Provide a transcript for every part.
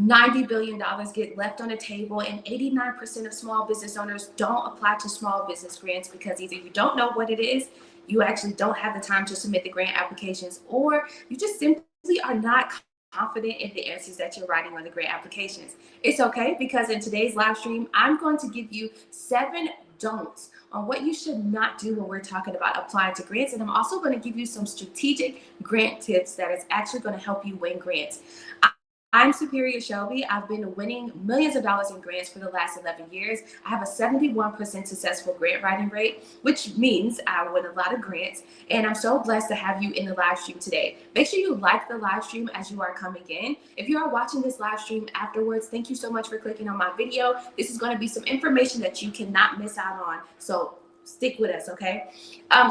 $90 billion get left on the table, and 89% of small business owners don't apply to small business grants because either you don't know what it is, you actually don't have the time to submit the grant applications, or you just simply are not confident in the answers that you're writing on the grant applications. It's okay, because in today's live stream, I'm going to give you 7 don'ts on what you should not do when we're talking about applying to grants. And I'm also going to give you some strategic grant tips that is actually going to help you win grants. I'm Superior Shelby. I've been winning millions of dollars in grants for the last 11 years. I have a 71% successful grant writing rate, which means I win a lot of grants. And I'm so blessed to have you in the live stream today. Make sure you like the live stream as you are coming in. If you are watching this live stream afterwards, thank you so much for clicking on my video. This is going to be some information that you cannot miss out on. So stick with us, okay?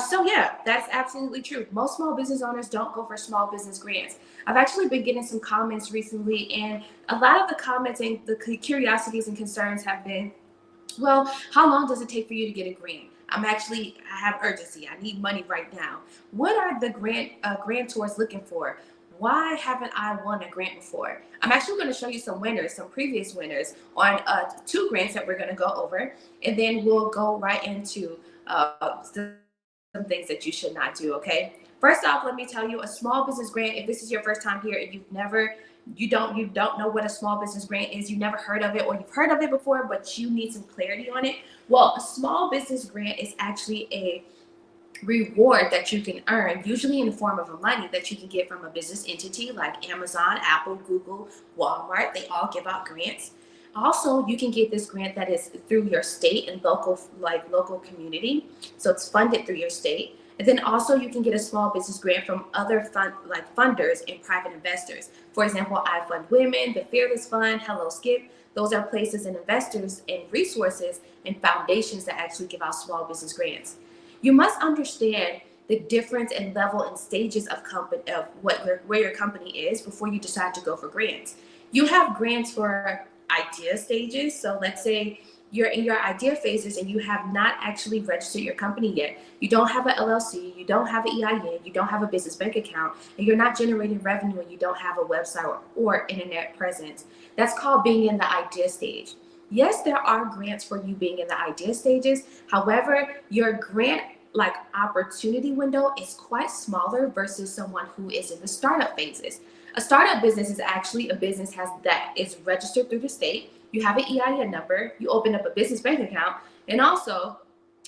So yeah, that's absolutely true. Most small business owners don't go for small business grants. I've actually been getting some comments recently, and a lot of the comments and the curiosities and concerns have been, well, how long does it take for you to get a grant? I have urgency. I need money right now. What are the grantors looking for? Why haven't I won a grant before? I'm actually going to show you some winners, some previous winners on 2 grants that we're going to go over, and then we'll go right into some things that you should not do, okay? First off, let me tell you, a small business grant, if this is your first time here and you don't know what a small business grant is, you never heard of it, or you've heard of it before, but you need some clarity on it. Well, a small business grant is actually a reward that you can earn, usually in the form of money that you can get from a business entity like Amazon, Apple, Google, Walmart. They all give out grants. Also, you can get this grant that is through your state and local community. So it's funded through your state. And then also you can get a small business grant from other funders and private investors. For example, I Fund Women, the Fearless Fund, Hello Skip. Those are places and investors and resources and foundations that actually give out small business grants. You must understand the difference in level and stages of where your company is before you decide to go for grants. You have grants for idea stages. So let's say you're in your idea phases and you have not actually registered your company yet. You don't have an LLC, you don't have an EIN, you don't have a business bank account, and you're not generating revenue, and you don't have a website or internet presence. That's called being in the idea stage. Yes, there are grants for you being in the idea stages. However, your grant opportunity window is quite smaller versus someone who is in the startup phases. A startup business is actually a business that is registered through the state. You have an EIN number, you open up a business bank account, and also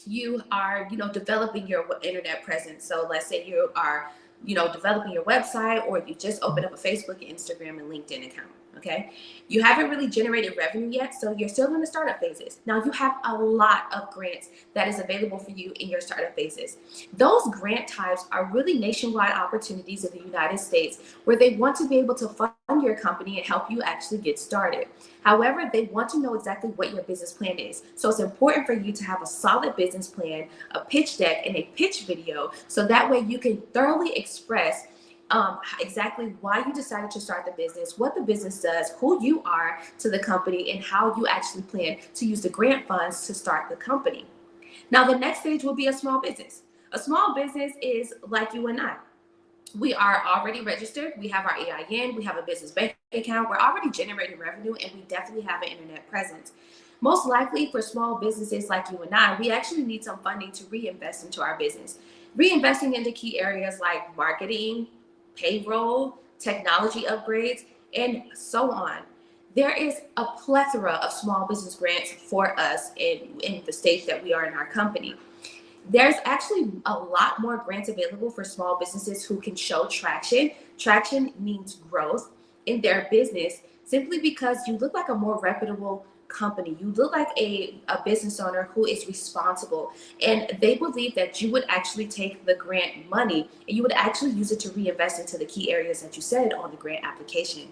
you are, developing your internet presence. So let's say you are, developing your website, or you just open up a Facebook, Instagram, and LinkedIn account. Okay, you haven't really generated revenue yet, so you're still in the startup phases. Now you have a lot of grants that is available for you in your startup phases. Those grant types are really nationwide opportunities in the United States where they want to be able to fund your company and help you actually get started. However, they want to know exactly what your business plan is. So it's important for you to have a solid business plan, a pitch deck, and a pitch video, so that way you can thoroughly express exactly why you decided to start the business, what the business does, who you are to the company, and how you actually plan to use the grant funds to start the company. Now, the next stage will be a small business. A small business is like you and I. We are already registered. We have our EIN. We have a business bank account. We're already generating revenue, and we definitely have an internet presence. Most likely for small businesses like you and I, we actually need some funding to reinvest into our business. Reinvesting into key areas like marketing, payroll, technology upgrades, and so on. There is a plethora of small business grants for us in the stage that we are in our company. There's actually a lot more grants available for small businesses who can show traction. Traction means growth in their business, simply because you look like a more reputable company. You look like a business owner who is responsible, and they believe that you would actually take the grant money and you would actually use it to reinvest into the key areas that you said on the grant application.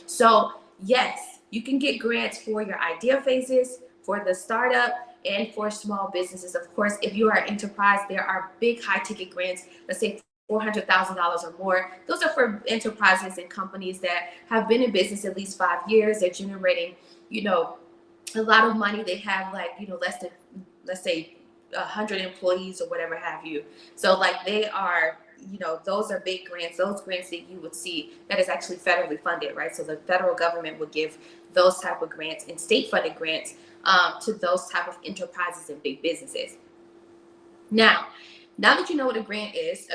So yes, you can get grants for your idea phases, for the startup, and for small businesses. Of course, if you are an enterprise, there are big high ticket grants, let's say $400,000 or more. Those are for enterprises and companies that have been in business at least 5 years. They're generating, a lot of money. They have less than, let's say, 100 employees or whatever have you. So they are, those are big grants, those grants that you would see that is actually federally funded, right? So the federal government would give those type of grants and state funded grants to those type of enterprises and big businesses. Now that you know what a grant is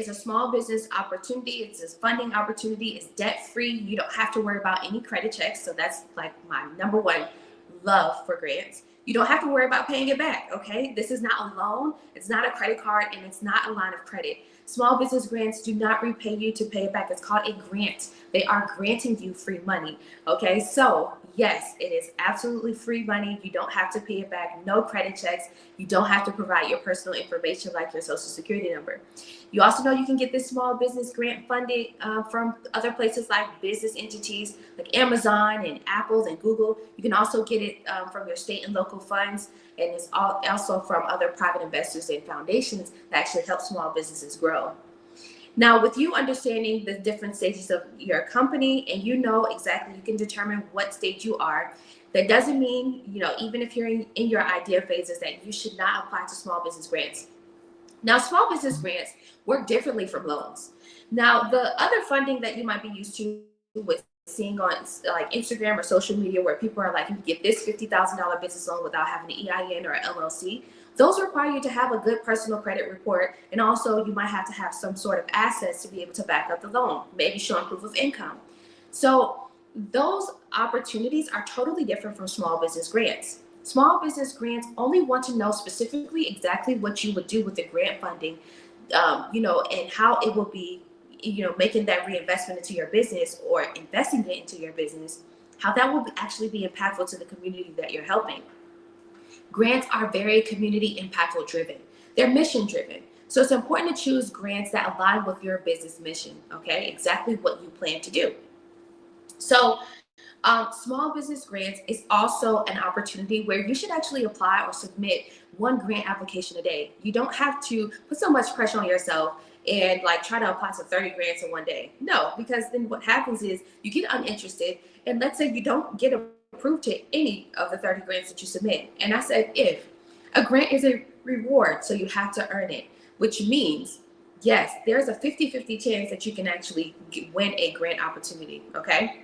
a small business opportunity. It's a funding opportunity. It's debt free. You don't have to worry about any credit checks. So that's like my number one love for grants. You don't have to worry about paying it back. Okay. This is not a loan. It's not a credit card, and it's not a line of credit. Small business grants do not repay you to pay it back. It's called a grant. They are granting you free money. Okay. So yes, it is absolutely free money. You don't have to pay it back. No credit checks. You don't have to provide your personal information like your social security number. You also know you can get this small business grant funded from other places like business entities like Amazon and Apple and Google. You can also get it from your state and local funds, and it's also from other private investors and foundations that actually help small businesses grow. Now, with you understanding the different stages of your company and you know exactly, you can determine what stage you are. That doesn't mean, even if you're in your idea phases, that you should not apply to small business grants. Now, small business grants work differently from loans. Now, the other funding that you might be used to with seeing on like Instagram or social media where people are like, you can get this $50,000 business loan without having an EIN or an LLC. Those require you to have a good personal credit report. And also you might have to have some sort of assets to be able to back up the loan, maybe showing proof of income. So those opportunities are totally different from small business grants. Small business grants only want to know specifically exactly what you would do with the grant funding, and how it will be, making that reinvestment into your business or investing it into your business, how that will actually be impactful to the community that you're helping. Grants are very community impactful driven. They're mission driven. So it's important to choose grants that align with your business mission, okay? Exactly what you plan to do. So small business grants is also an opportunity where you should actually apply or submit one grant application a day. You don't have to put so much pressure on yourself and like try to apply to 30 grants in one day. No, because then what happens is you get uninterested, and let's say you don't get approved to any of the 30 grants that you submit. And I said, if a grant is a reward, so you have to earn it, which means, yes, there's a 50-50 chance that you can actually win a grant opportunity, okay?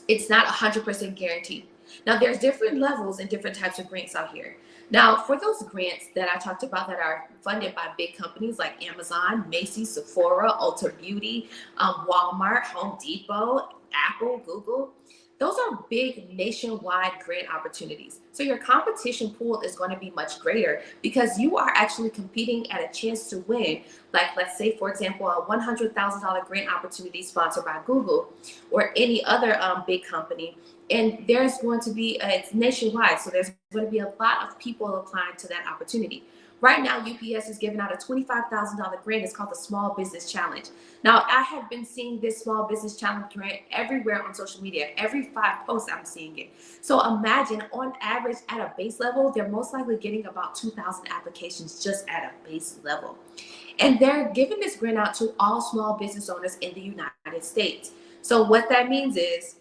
It's not 100% guaranteed. Now, there's different levels and different types of grants out here. Now, for those grants that I talked about that are funded by big companies like Amazon, Macy's, Sephora, Ulta Beauty, Walmart, Home Depot, Apple, Google, those are big nationwide grant opportunities. So your competition pool is going to be much greater because you are actually competing at a chance to win. Like, let's say, for example, a $100,000 grant opportunity sponsored by Google or any other big company. And there's going to be, it's nationwide. So there's going to be a lot of people applying to that opportunity. Right now, UPS is giving out a $25,000 grant. It's called the Small Business Challenge. Now, I have been seeing this Small Business Challenge grant everywhere on social media. Every 5 posts, I'm seeing it. So imagine, on average, at a base level, they're most likely getting about 2,000 applications just at a base level. And they're giving this grant out to all small business owners in the United States. So what that means is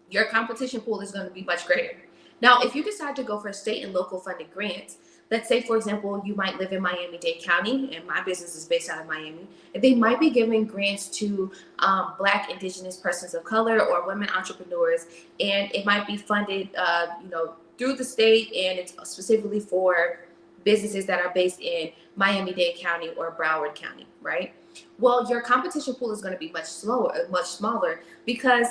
your competition pool is going to be much greater. Now, if you decide to go for state and local funded grants, let's say, for example, you might live in Miami-Dade County, and my business is based out of Miami, and they might be giving grants to Black, Indigenous persons of color or women entrepreneurs, and it might be funded, through the state, and it's specifically for businesses that are based in Miami-Dade County or Broward County, right? Well, your competition pool is going to be much smaller because,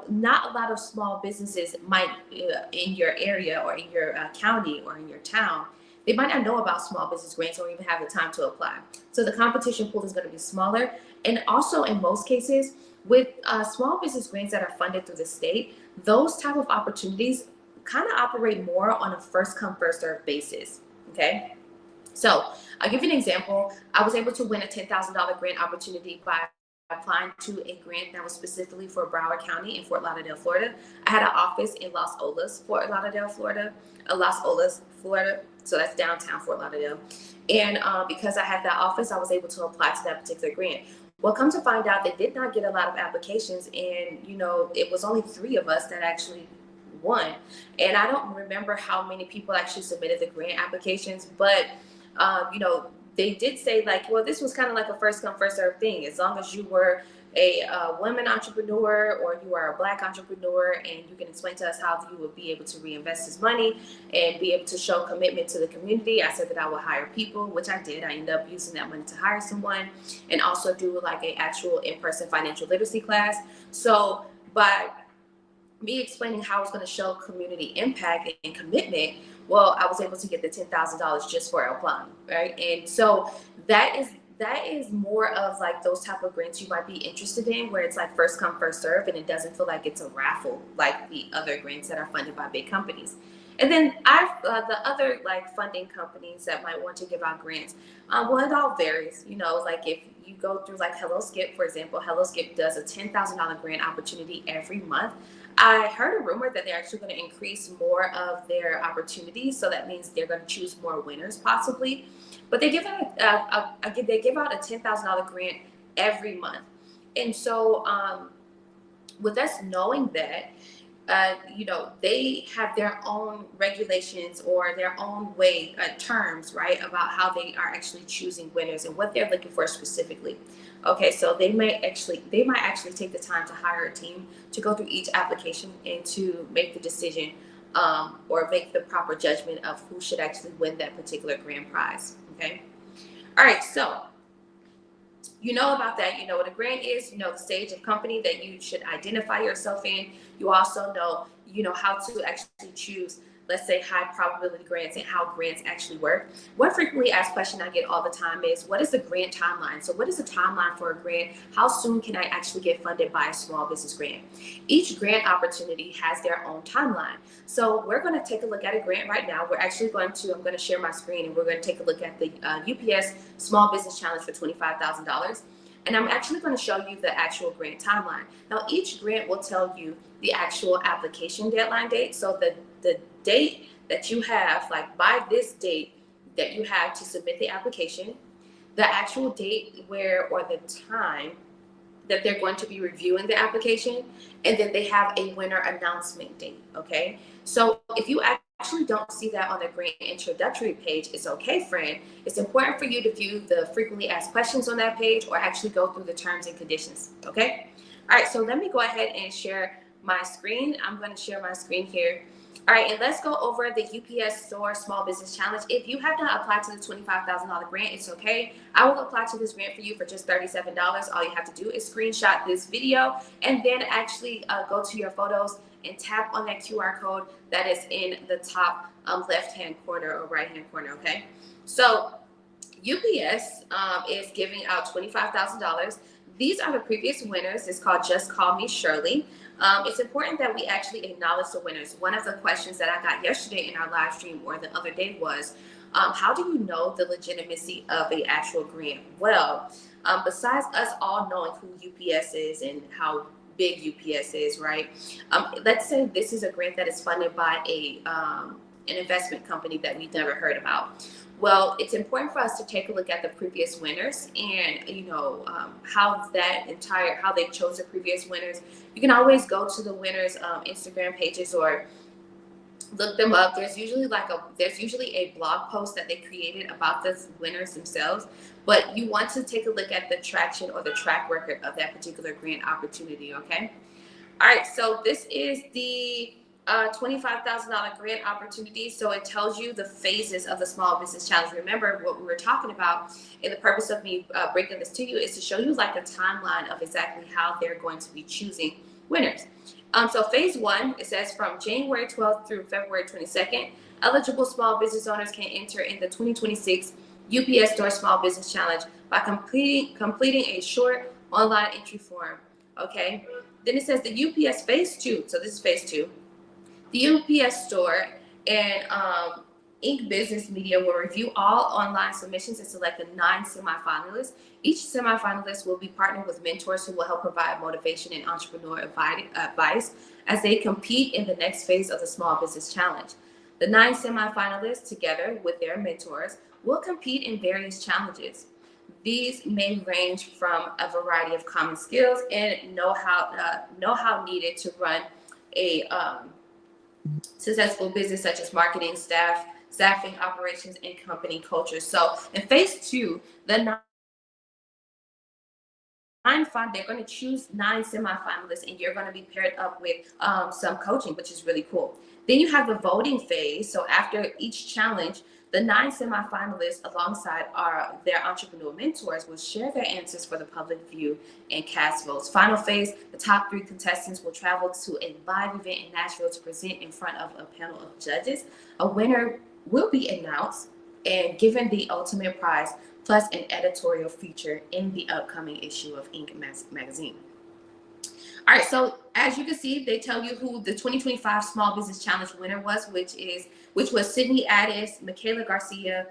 not a lot of small businesses might in your area or in your county or in your town, they might not know about small business grants or even have the time to apply. So the competition pool is going to be smaller. And also in most cases with small business grants that are funded through the state, those type of opportunities kind of operate more on a first come, first serve basis. Okay. So I'll give you an example. I was able to win a $10,000 grant opportunity by applying to a grant that was specifically for Broward County in Fort Lauderdale, Florida. I had an office in Los Olas, Fort Lauderdale, Florida, Los Olas, Florida. So that's downtown Fort Lauderdale. And because I had that office, I was able to apply to that particular grant. Well, come to find out, they did not get a lot of applications. And, it was only 3 of us that actually won. And I don't remember how many people actually submitted the grant applications, but they did say like, well, this was kind of like a first come first serve thing. As long as you were a women entrepreneur or you are a Black entrepreneur and you can explain to us how you would be able to reinvest this money and be able to show commitment to the community, I said that I would hire people, which I did. I ended up using that money to hire someone and also do like a actual in-person financial literacy class. So by me explaining how I was going to show community impact and commitment, well, I was able to get the $10,000 just for applying, right? And so that is more of like those type of grants you might be interested in, where it's like first come first serve, and it doesn't feel like it's a raffle like the other grants that are funded by big companies. And then the other like funding companies that might want to give out grants, well, it all varies. You know, like if you go through like Hello Skip, for example, Hello Skip does a $10,000 grant opportunity every month. I heard a rumor that they're actually going to increase more of their opportunities, so that means they're going to choose more winners possibly. But they give out a $10,000 grant every month, and so with us knowing that, you know, they have their own regulations or their own way terms, right, about how they are actually choosing winners and what they're looking for specifically. Okay, so they might actually take the time to hire a team to go through each application and to make the decision or make the proper judgment of who should actually win that particular grand prize. Okay, all right, so you know about that. You know what a grant is. You know the stage of company that you should identify yourself in. You also know, you know, how to actually choose, let's say, high probability grants and how grants actually work. One frequently asked question I get all the time is, what is the grant timeline? So what is the timeline for a grant? How soon can I actually get funded by a small business grant? Each grant opportunity has their own timeline. So we're going to take a look at a grant right now. I'm going to share my screen and we're going to take a look at the UPS Small Business Challenge for $25,000. And I'm actually going to show you the actual grant timeline. Now, each grant will tell you the actual application deadline date. So the date that you have, like by this date that you have to submit the application, the actual date or the time that they're going to be reviewing the application, and then they have a winner announcement date, okay? So if you actually don't see that on the grant introductory page, it's okay, friend. It's important for you to view the frequently asked questions on that page or actually go through the terms and conditions, okay? All right, so let me go ahead and share my screen. I'm going to share my screen here. All right, and let's go over the UPS Store Small Business Challenge. If you have not applied to the $25,000 grant, it's okay. I will apply to this grant for you for just $37. All you have to do is screenshot this video and then actually go to your photos and tap on that QR code that is in the top left-hand corner or right-hand corner, okay? So UPS is giving out $25,000. These are the previous winners. It's called Just Call Me Shirley. It's important that we actually acknowledge the winners. One of the questions that I got yesterday in our live stream or the other day was, how do you know the legitimacy of an actual grant? Well, besides us all knowing who UPS is and how big UPS is, right? Let's say this is a grant that is funded by an investment company that we've never heard about. Well, it's important for us to take a look at the previous winners and, you know, how they chose the previous winners. You can always go to the winners' Instagram pages or look them up. There's usually a blog post that they created about the winners themselves, but you want to take a look at the traction or the track record of that particular grant opportunity, okay? All right, so this is the $25,000 grant opportunity. So it tells you the phases of the Small Business Challenge. Remember what we were talking about, and the purpose of me breaking this to you is to show you like a timeline of exactly how they're going to be choosing winners. So phase one, it says from January 12th through February 22nd, eligible small business owners can enter in the 2026 UPS Store Small Business Challenge by completing a short online entry form. Okay. Then it says the UPS phase two. So this is phase two. The UPS Store and Inc. Business Media will review all online submissions and select the 9 semifinalists. Each semifinalist will be partnered with mentors who will help provide motivation and entrepreneur advice as they compete in the next phase of the Small Business Challenge. The 9 semifinalists, together with their mentors, will compete in various challenges. These may range from a variety of common skills and know-how needed to run a successful business, such as marketing, staff staffing, operations, and company culture. So in phase two, the they're going to choose 9 semifinalists, and you're going to be paired up with some coaching, which is really cool. Then you have the voting phase. So after each challenge, the 9 semifinalists, alongside their entrepreneur mentors, will share their answers for the public view and cast votes. Final phase, the top 3 contestants will travel to a live event in Nashville to present in front of a panel of judges. A winner will be announced and given the ultimate prize, plus an editorial feature in the upcoming issue of Inc. magazine. All right, so as you can see, they tell you who the 2025 Small Business Challenge winner was, which was Sydney Addis, Michaela Garcia,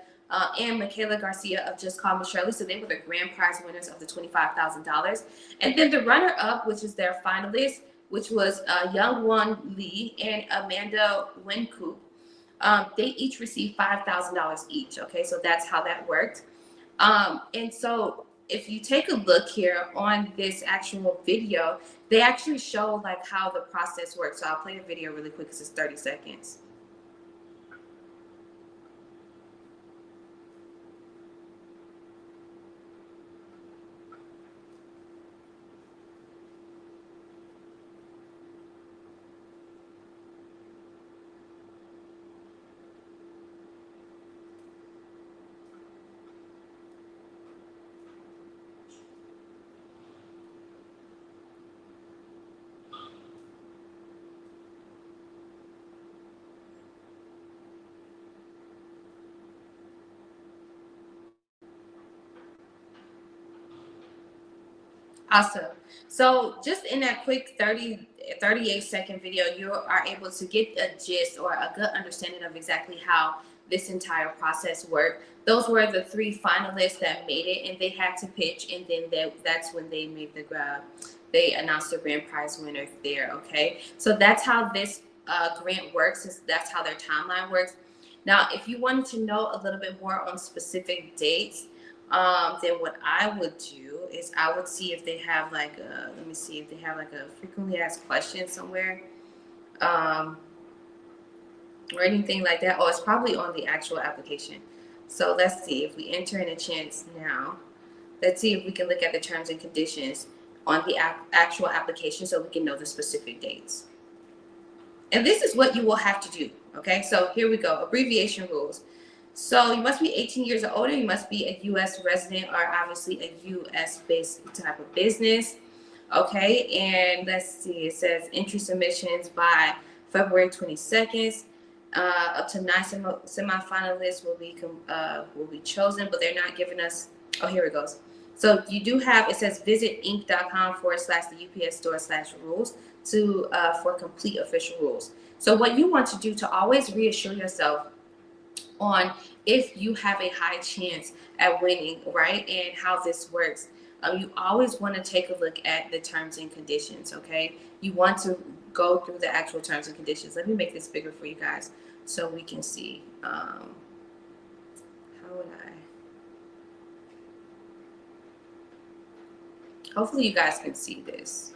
and Michaela Garcia of Just Call Me Shirley. So they were the grand prize winners of the $25,000. And then the runner-up, which is their finalist, which was Young Won Lee and Amanda Wincoop. They each received $5,000 each. Okay, so that's how that worked. And so if you take a look here on this actual video, they actually show like how the process works. So I'll play a video really quick because it's 30 seconds. Awesome. So just in that quick 38-second video, you are able to get a gist or a good understanding of exactly how this entire process worked. Those were the 3 finalists that made it, and they had to pitch, and then that's when they made the they announced the grand prize winner there. Okay, so that's how this grant works. That's how their timeline works. Now, if you wanted to know a little bit more on specific dates, then what I would do is I would see if they have like let me see if they have like a frequently asked questions somewhere, or anything like that. Oh, it's probably on the actual application. So let's see if we enter in a chance now. Let's see if we can look at the terms and conditions on the actual application so we can know the specific dates. And this is what you will have to do. Okay, so here we go. Abbreviation rules. So you must be 18 years or older. You must be a U.S. resident or obviously a U.S.-based type of business. Okay, and let's see. It says entry submissions by February 22nd. Up to 9 semifinalists will be chosen, but they're not giving us. Oh, here it goes. So you do have. It says visit inc.com/the UPS store/rules to for complete official rules. So what you want to do to always reassure yourself on if you have a high chance at winning, right, and how this works. You always want to take a look at the terms and conditions, okay? You want to go through the actual terms and conditions. Let me make this bigger for you guys so we can see. How would I? Hopefully you guys can see this.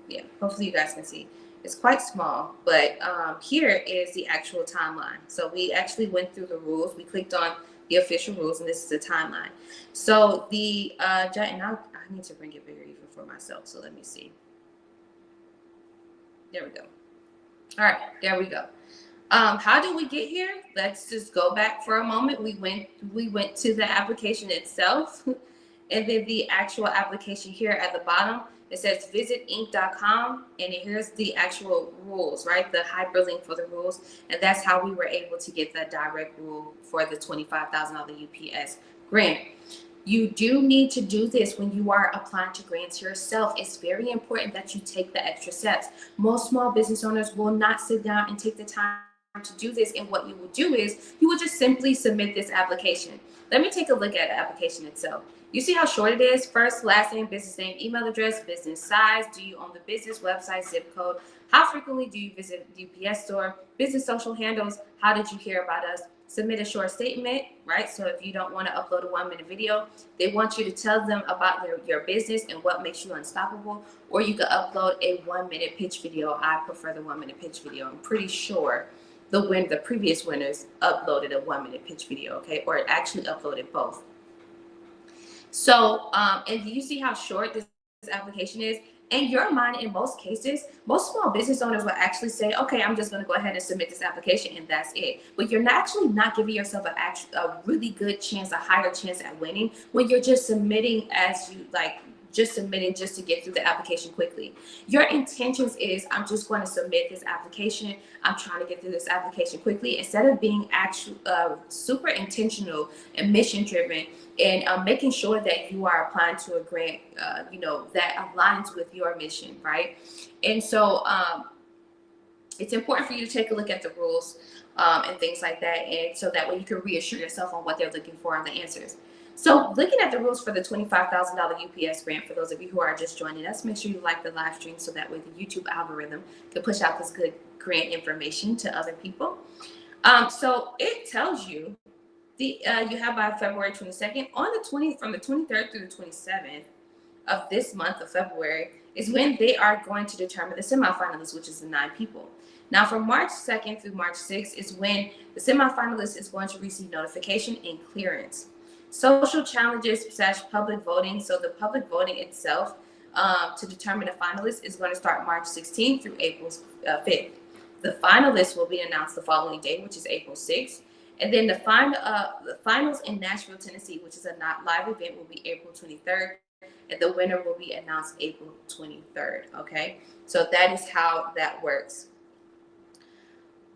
Yeah, hopefully you guys can see. It's quite small, but here is the actual timeline. So we actually went through the rules. We clicked on the official rules, and this is the timeline. So the and I need to bring it bigger even for myself. So let me see. There we go. All right, there we go. How did we get here? Let's just go back for a moment. We went to the application itself, and then the actual application here at the bottom. It says visit inc.com, and here's the actual rules, right? The hyperlink for the rules. And that's how we were able to get the direct rule for the $25,000 UPS grant. You do need to do this when you are applying to grants yourself. It's very important that you take the extra steps. Most small business owners will not sit down and take the time to do this, and what you will do is you will just simply submit this application. Let me take a look at the application itself. You see how short it is? First, last name, business name, email address, business size, do you own the business, website, zip code, how frequently do you visit the UPS store, business social handles, how did you hear about us, submit a short statement, right? So if you don't want to upload a 1-minute video, they want you to tell them about your business and what makes you unstoppable, or you could upload a 1-minute pitch video. I prefer the 1-minute pitch video. I'm pretty sure the previous winners uploaded a 1-minute pitch video, okay, or actually uploaded both. So, and you see how short this application is? In your mind, in most cases, most small business owners will actually say, okay, I'm just going to go ahead and submit this application and that's it. But you're actually not giving yourself a really good chance, a higher chance at winning when you're just submitting as you like, just submitting just to get through the application quickly. Your intentions is, I'm just going to submit this application. I'm trying to get through this application quickly, instead of being super intentional and mission driven and making sure that you are applying to a grant, that aligns with your mission, right? And so it's important for you to take a look at the rules and things like that, and so that way you can reassure yourself on what they're looking for on the answers. So looking at the rules for the $25,000 UPS grant, for those of you who are just joining us, make sure you like the live stream so that way the YouTube algorithm can push out this good grant information to other people. So it tells you you have by February 22nd, from the 23rd through the 27th of this month of February is when they are going to determine the semifinalists, which is the 9 people. Now, from March 2nd through March 6th is when the semifinalist is going to receive notification and clearance. Social challenges / public voting. So the public voting itself to determine a finalist is going to start March 16th through April 5th. The finalists will be announced the following day, which is April 6th. And then the finals in Nashville, Tennessee, which is a live event, will be April 23rd. And the winner will be announced April 23rd. Okay, so that is how that works.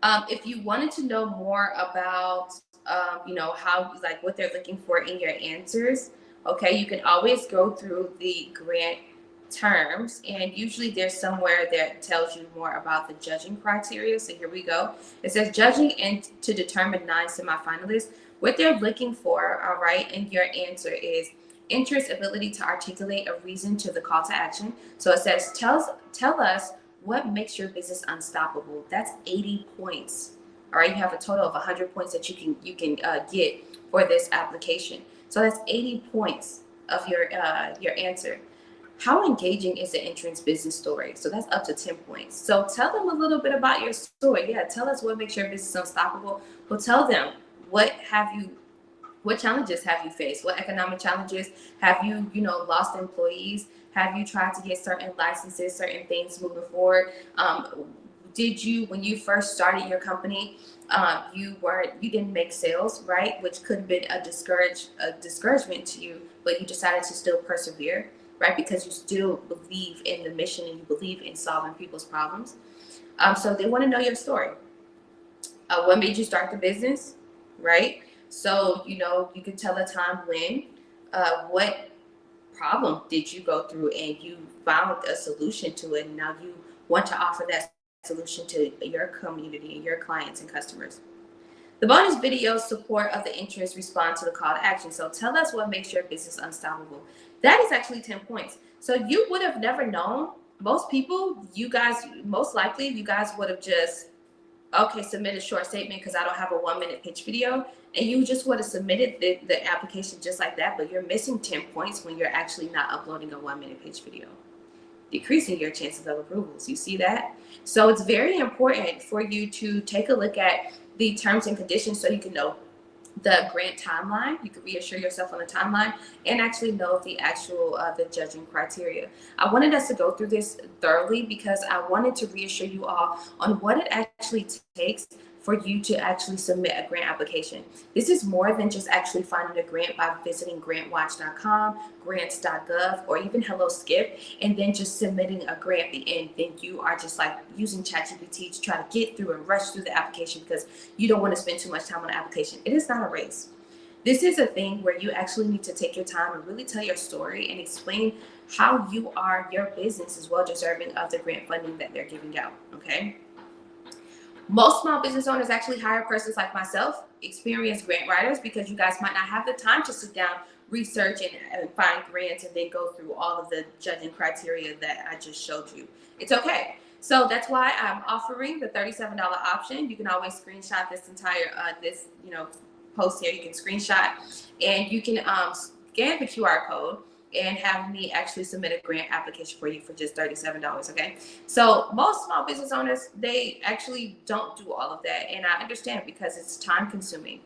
If you wanted to know more about how, like, what they're looking for in your answers, okay, you can always go through the grant terms, and usually there's somewhere that tells you more about the judging criteria. So here we go. It says judging and to determine 9 semifinalists. What they're looking for, all right, in your answer is interest, ability to articulate a reason to the call to action. So it says tell us what makes your business unstoppable. That's 80 points. All right, you have a total of 100 points that you can get for this application. So that's 80 points of your answer. How engaging is the entrance business story? So that's up to 10 points. So tell them a little bit about your story. Yeah, tell us what makes your business unstoppable. Well, tell them what challenges have you faced? What economic challenges have you, lost employees? Have you tried to get certain licenses, certain things moving forward? Did you, when you first started your company, you didn't make sales, right? Which could have been a discouragement to you, but you decided to still persevere, right? Because you still believe in the mission and you believe in solving people's problems. So they want to know your story. What made you start the business, right? So, you can tell a time when, what problem did you go through and you found a solution to it, and now you want to offer that solution to your community and your clients and customers. The bonus video support of the interest respond to the call to action. So tell us what makes your business unstoppable. That is actually 10 points. So you would have never known. Most people, most likely you guys would have just, okay, submit a short statement because I don't have a 1-minute pitch video. And you just would have submitted the application just like that, but you're missing 10 points when you're actually not uploading a 1-minute pitch video, decreasing your chances of approvals. You see that? So it's very important for you to take a look at the terms and conditions so you can know the grant timeline. You can reassure yourself on the timeline and actually know the actual the judging criteria. I wanted us to go through this thoroughly because I wanted to reassure you all on what it actually takes for you to actually submit a grant application. This is more than just actually finding a grant by visiting grantwatch.com, grants.gov, or even Hello Skip, and then just submitting a grant at the end. Then you are just like using ChatGPT to try to get through and rush through the application because you don't want to spend too much time on the application. It is not a race. This is a thing where you actually need to take your time and really tell your story and explain how your business is well deserving of the grant funding that they're giving out, okay? Most small business owners actually hire persons like myself, experienced grant writers, because you guys might not have the time to sit down, research, and find grants and then go through all of the judging criteria that I just showed you. It's okay. So that's why I'm offering the $37 option. You can always screenshot this entire post here. You can screenshot and you can scan the QR code and have me actually submit a grant application for you for just $37. Okay. So most small business owners, they actually don't do all of that. And I understand because it's time consuming.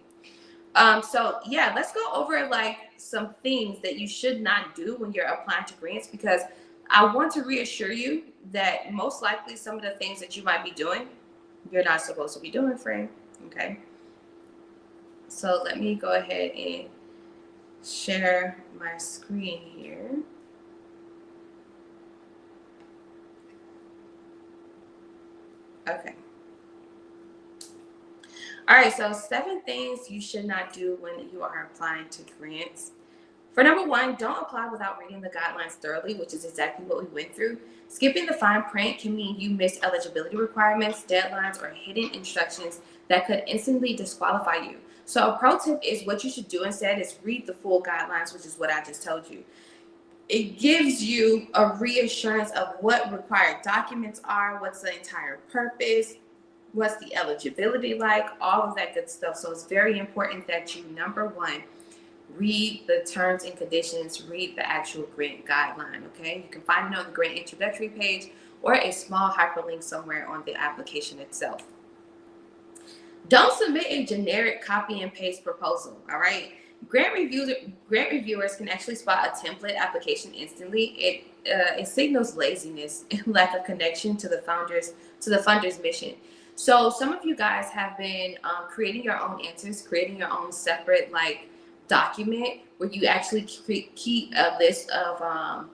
So yeah, let's go over like some things that you should not do when you're applying to grants, because I want to reassure you that most likely some of the things that you might be doing, you're not supposed to be doing, friend. Okay. So let me go ahead and share my screen here. Okay. All right, so 7 things you should not do when you are applying to grants. For number 1, don't apply without reading the guidelines thoroughly, which is exactly what we went through. Skipping the fine print can mean you miss eligibility requirements, deadlines, or hidden instructions that could instantly disqualify you. So a pro tip is what you should do instead is read the full guidelines, which is what I just told you. It gives you a reassurance of what required documents are, what's the entire purpose, what's the eligibility like, all of that good stuff. So it's very important that you, number 1, read the terms and conditions, read the actual grant guideline, okay? You can find it on the grant introductory page or a small hyperlink somewhere on the application itself. Don't submit a generic copy and paste proposal, all right? Grant reviewers can actually spot a template application instantly. It signals laziness and lack of connection to the funder's mission. So some of you guys have been creating your own answers, creating your own separate document where you actually keep a list of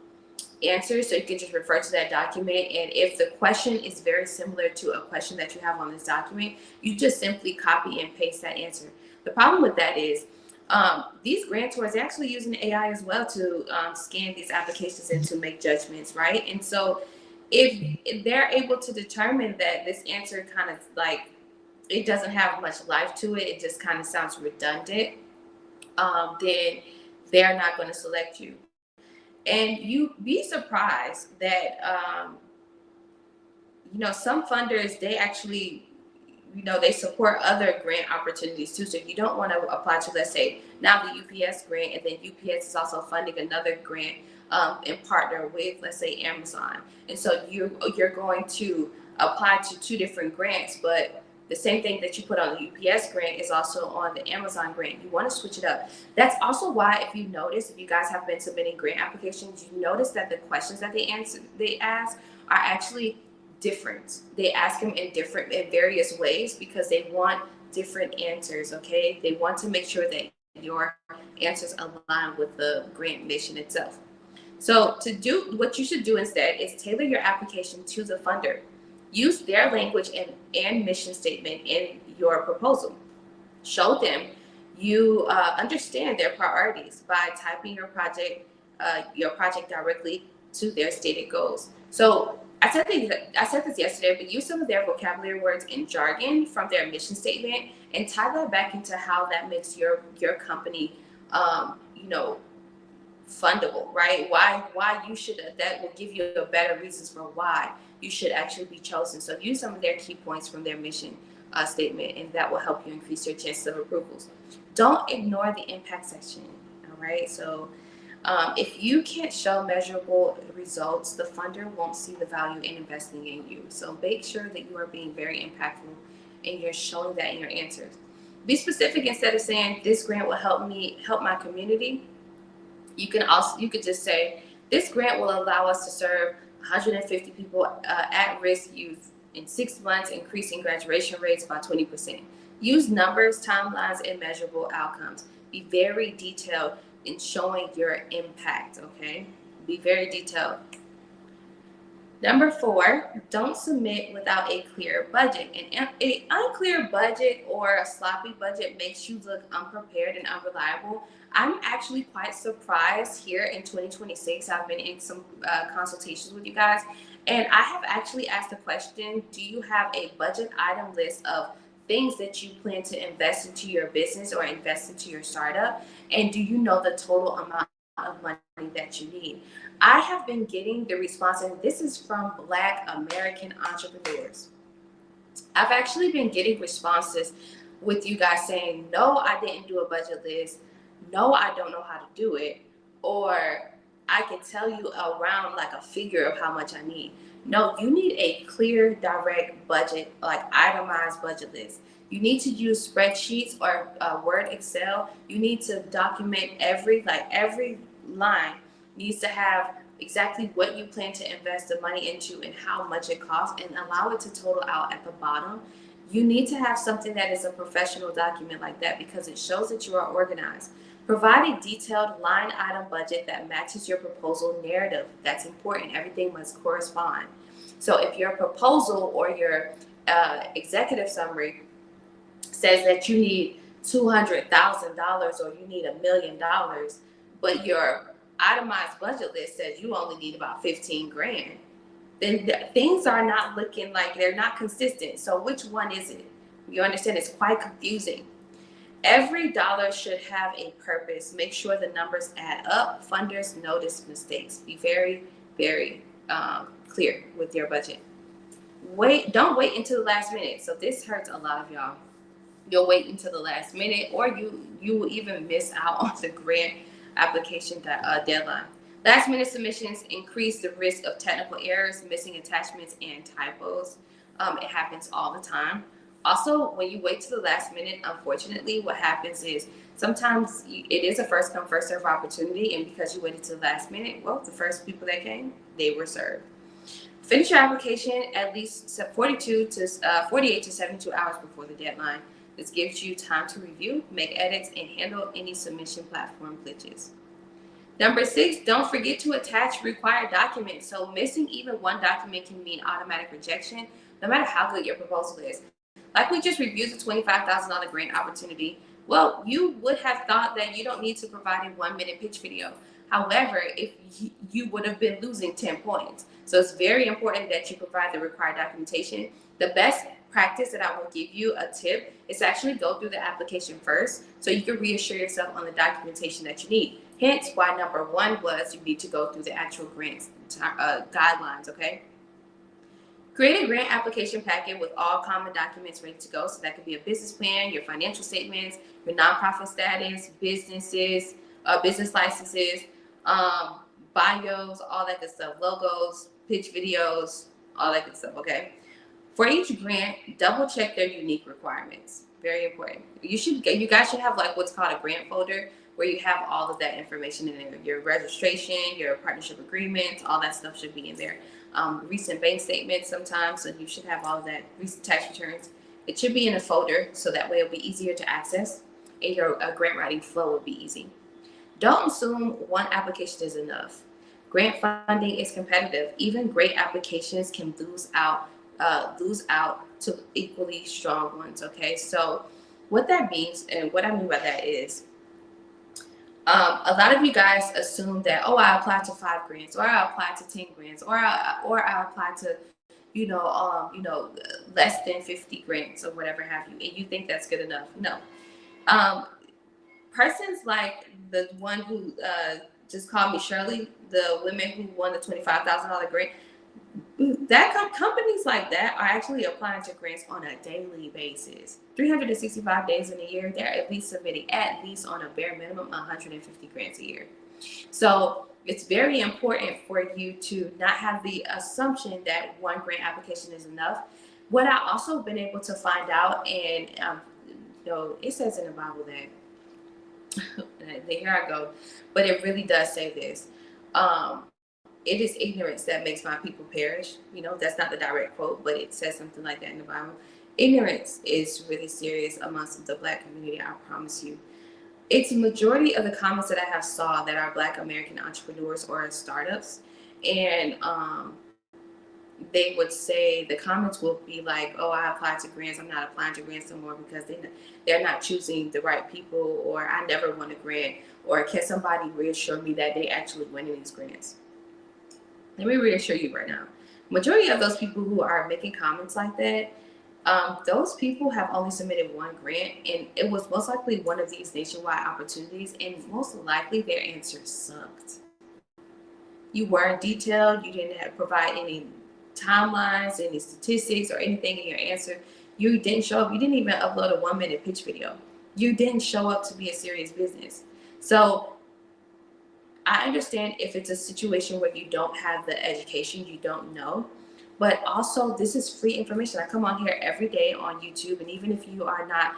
answers, so you can just refer to that document. And if the question is very similar to a question that you have on this document, you just simply copy and paste that answer. The problem with that is these grantors are actually using AI as well to scan these applications and to make judgments, right? And so if they're able to determine that this answer kind of it doesn't have much life to it, it just kind of sounds redundant, then they're not going to select you. And you be surprised that some funders, they actually they support other grant opportunities too. So if you don't want to apply to, let's say, now the UPS grant, and then UPS is also funding another grant and partner with, let's say, Amazon. And so you're going to apply to 2 different grants, but the same thing that you put on the UPS grant is also on the Amazon grant. You want to switch it up. That's also why, if you guys have been submitting grant applications, you notice that the questions that they ask are actually different. They ask them in various ways because they want different answers, okay? They want to make sure that your answers align with the grant mission itself. So what you should do instead is tailor your application to the funder. Use their language and mission statement in your proposal. Show them you understand their priorities by typing your project directly to their stated goals. So I said this yesterday, but use some of their vocabulary words and jargon from their mission statement and tie that back into how that makes your company, fundable, right? Why you should, that will give you a better reasons for why you should actually be chosen. So use some of their key points from their mission statement, and that will help you increase your chances of approvals. Don't ignore the impact section, all right? So if you can't show measurable results, the funder won't see the value in investing in you. So make sure that you are being very impactful and you're showing that in your answers. Be specific. Instead of saying this grant will help my community, you could just say this grant will allow us to serve 150 people at-risk youth in 6 months, increasing graduation rates by 20%. Use numbers, timelines, and measurable outcomes. Be very detailed in showing your impact, okay? Be very detailed. Number 4, don't submit without a clear budget. An unclear budget or a sloppy budget makes you look unprepared and unreliable. I'm actually quite surprised here in 2026. I've been in some consultations with you guys, and I have actually asked the question, do you have a budget item list of things that you plan to invest into your business or invest into your startup? And do you know the total amount of money that you need. I have been getting the response, and this is from Black American entrepreneurs. I've actually been getting responses with you guys saying, no, I didn't do a budget list. No, I don't know how to do it. Or I can tell you around like a figure of how much I need. No, you need a clear, direct budget, like itemized budget list. You need to use spreadsheets or Word, Excel. You need to document every line needs to have exactly what you plan to invest the money into and how much it costs, and allow it to total out at the bottom. You need to have something that is a professional document like that because it shows that you are organized. Provide a detailed line item budget that matches your proposal narrative. That's important. Everything must correspond. So if your proposal or your executive summary says that you need $200,000 or you need $1 million, but your itemized budget list says you only need about 15 grand, then things are not looking like they're not consistent. So which one is it? You understand, it's quite confusing. Every dollar should have a purpose. Make sure the numbers add up. Funders notice mistakes. Be very, very clear with your budget. Don't wait until the last minute. So this hurts a lot of y'all. You'll wait until the last minute, or you will even miss out on the grant application deadline. Last minute submissions increase the risk of technical errors, missing attachments, and typos. It happens all the time. Also, when you wait to the last minute, unfortunately, what happens is sometimes it is a first come, first serve opportunity. And because you waited to the last minute, well, the first people that came, they were served. Finish your application at least 48 to 72 hours before the deadline. This gives you time to review, make edits, and handle any submission platform glitches. Number 6, don't forget to attach required documents. So missing even one document can mean automatic rejection, no matter how good your proposal is. Like we just reviewed the $25,000 grant opportunity. Well, you would have thought that you don't need to provide a 1-minute pitch video. However, if you would have been losing 10 points. So it's very important that you provide the required documentation. The best practice that I will give you a tip is to actually go through the application first so you can reassure yourself on the documentation that you need. Hence why number 1 was you need to go through the actual grants guidelines, okay? Create a grant application packet with all common documents ready to go. So that could be a business plan, your financial statements, your nonprofit status, business licenses, bios, all that good stuff, logos, pitch videos, all that good stuff, okay? For each grant, double check their unique requirements. Very important. You guys should have like what's called a grant folder where you have all of that information in there. Your registration, your partnership agreements, all that stuff should be in there. Recent bank statements sometimes, so you should have all of that. Recent tax returns. It should be in a folder so that way it'll be easier to access and your grant writing flow will be easy. Don't assume one application is enough. Grant funding is competitive. Even great applications can lose out to equally strong ones, okay? So what that means, and what I mean by that is, a lot of you guys assume that, oh, I applied to 5 grants, or I applied to 10 grants, or I applied to, less than 50 grants or whatever have you, and you think that's good enough. No. Persons like the one who just called me Shirley, the women who won the $25,000 grant, companies like that are actually applying to grants on a daily basis. 365 days in a year, they're at least submitting at least on a bare minimum 150 grants a year. So it's very important for you to not have the assumption that one grant application is enough. What I also been able to find out, and it says in the Bible that here I go, but it really does say this. It is ignorance that makes my people perish. That's not the direct quote, but it says something like that in the Bible. Ignorance is really serious amongst the Black community, I promise you. It's the majority of the comments that I have saw that are Black American entrepreneurs or startups. And they would say, the comments will be like, oh, I applied to grants. I'm not applying to grants anymore because they're not choosing the right people, or I never won a grant, or can somebody reassure me that they actually winning these grants? Let me reassure you right now. Majority of those people who are making comments like that, Those people have only submitted one grant, and it was most likely one of these nationwide opportunities, and most likely their answer sucked. You weren't detailed, you didn't provide any timelines, any statistics, or anything in your answer. You didn't show up, you didn't even upload a 1 minute pitch video. You didn't show up to be a serious business. So I understand if it's a situation where you don't have the education, you don't know, but also this is free information. I come on here every day on YouTube, and even if you are not,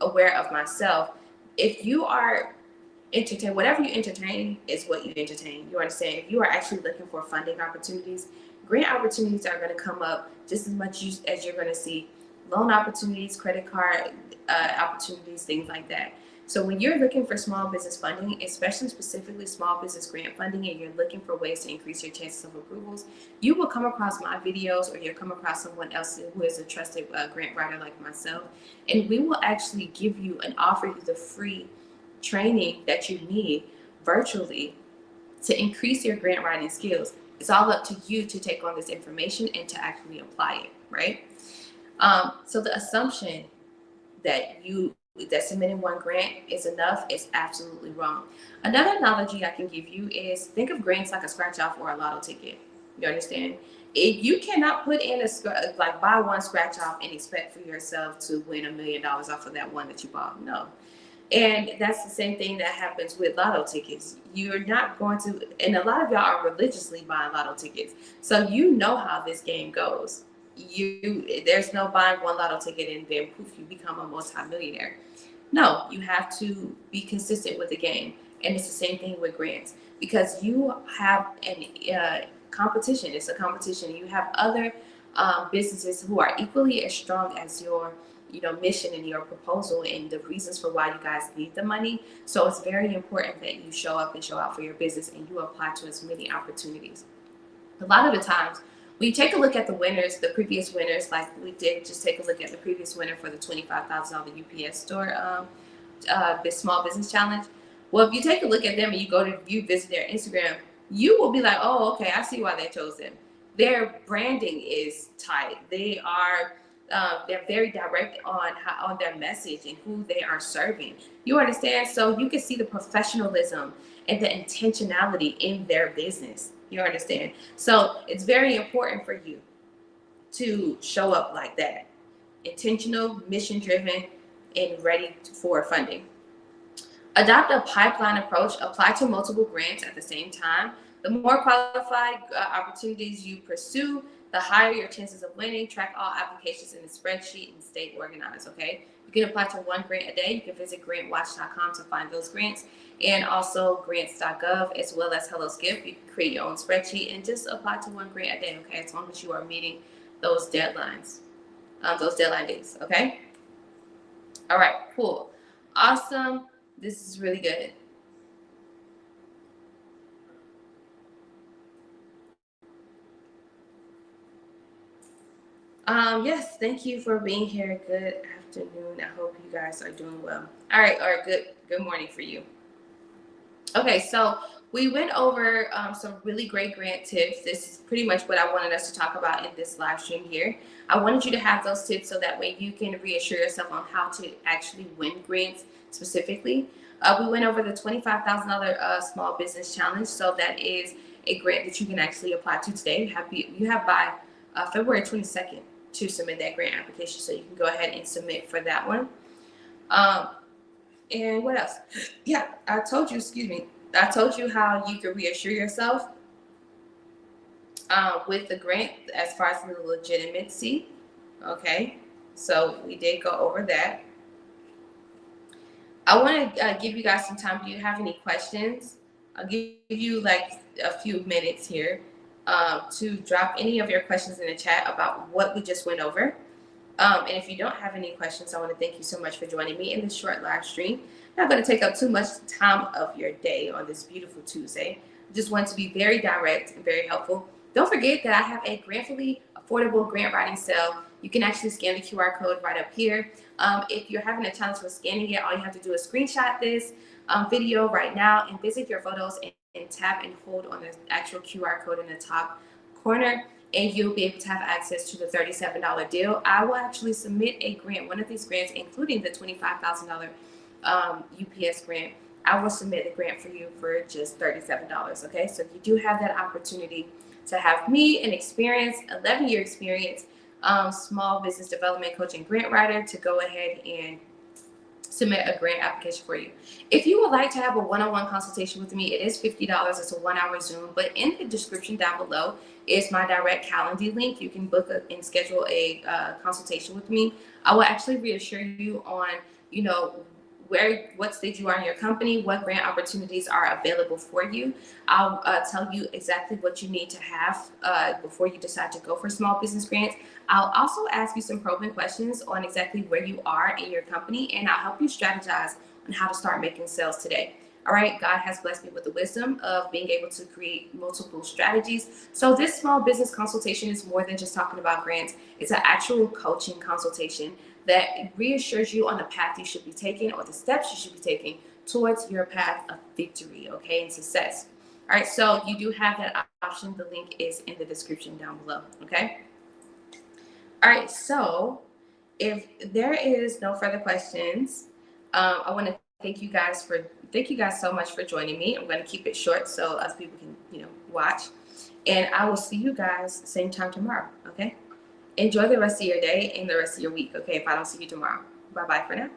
aware of myself, if you are entertain, whatever you entertain is what you entertain. You understand? If you are actually looking for funding opportunities, grant opportunities are going to come up just as much as you're going to see loan opportunities, credit card opportunities, things like that. So when you're looking for small business funding, especially specifically small business grant funding, and you're looking for ways to increase your chances of approvals, you will come across my videos, or you'll come across someone else who is a trusted grant writer like myself, and we will actually give you and offer you the free training that you need virtually to increase your grant writing skills. It's all up to you to take on this information and to actually apply it, right? So the assumption that submitting one grant is enough is absolutely wrong. Another analogy I can give you is think of grants like a scratch off or a lotto ticket. You understand? If you cannot put in buy one scratch off and expect for yourself to win $1 million off of that one that you bought. No. And that's the same thing that happens with lotto tickets. You're not going to, and a lot of y'all are religiously buying lotto tickets. So you know how this game goes. There's no buying one lotto ticket and then poof, you become a multi-millionaire. No, you have to be consistent with the game. And it's the same thing with grants, because you have an competition. It's a competition. You have other businesses who are equally as strong as your mission and your proposal and the reasons for why you guys need the money. So it's very important that you show up and show out for your business, and you apply to as many opportunities. A lot of the times when you take a look at the winners, the previous winners, like we did just take a look at the previous winner for the $25,000 UPS store small business challenge. Well, if you take a look at them and you visit their Instagram, you will be like, oh, okay, I see why they chose them. Their branding is tight. They're very direct on their message and who they are serving. You understand? So you can see the professionalism and the intentionality in their business. You understand? So it's very important for you to show up like that. Intentional, mission-driven, and ready for funding. Adopt a pipeline approach. Apply to multiple grants at the same time. The more qualified opportunities you pursue, the higher your chances of winning. Track all applications in a spreadsheet and stay organized, okay? You can apply to one grant a day. You can visit grantwatch.com to find those grants, and also grants.gov as well as HelloSkip. You can create your own spreadsheet and just apply to one grant a day, okay? As long as you are meeting those deadlines, those deadline dates, okay? All right, cool. Awesome. This is really good. Yes, thank you for being here. Good afternoon. I hope you guys are doing well. All right, good morning for you. Okay, so we went over some really great grant tips. This is pretty much what I wanted us to talk about in this live stream here. I wanted you to have those tips so that way you can reassure yourself on how to actually win grants specifically. We went over the $25,000 small business challenge. So that is a grant that you can actually apply to today. You have by February 22nd to submit that grant application. So you can go ahead and submit for that one. And what else? Yeah, I told you how you can reassure yourself with the grant as far as the legitimacy. Okay, so we did go over that. I want to give you guys some time. Do you have any questions? I'll give you like a few minutes here to drop any of your questions in the chat about what we just went over. And if you don't have any questions, I want to thank you so much for joining me in this short live stream. I'm not going to take up too much time of your day on this beautiful Tuesday. I just want to be very direct and very helpful. Don't forget that I have a Grantfully affordable grant writing sale. You can actually scan the QR code right up here. If you're having a challenge with scanning it, all you have to do is screenshot this video right now and visit your photos and tap and hold on the actual QR code in the top corner. and you'll be able to have access to the $37 deal. I will actually submit a grant, one of these grants, including the $25,000 UPS grant. I will submit a grant for you for just $37. Okay, so you do have that opportunity to have me, an experienced 11-year experience small business development coach and grant writer, to go ahead and submit a grant application for you. If you would like to have a one-on-one consultation with me, it is $50. It's a 1-hour Zoom, but in the description down below is my direct Calendly link. You can book and schedule a consultation with me. I will actually reassure you on, what stage you are in your company, what grant opportunities are available for you. I'll tell you exactly what you need to have before you decide to go for small business grants. I'll also ask you some probing questions on exactly where you are in your company, and I'll help you strategize on how to start making sales today. All right, God has blessed me with the wisdom of being able to create multiple strategies. So this small business consultation is more than just talking about grants. It's an actual coaching consultation that reassures you on the path you should be taking, or the steps you should be taking towards your path of victory, okay, and success. All right, so you do have that option. The link is in the description down below, okay? All right, so if there is no further questions, I want to thank you guys so much for joining me. I'm going to keep it short so other people can, watch. And I will see you guys same time tomorrow, okay? Enjoy the rest of your day and the rest of your week, okay, if I don't see you tomorrow. Bye-bye for now.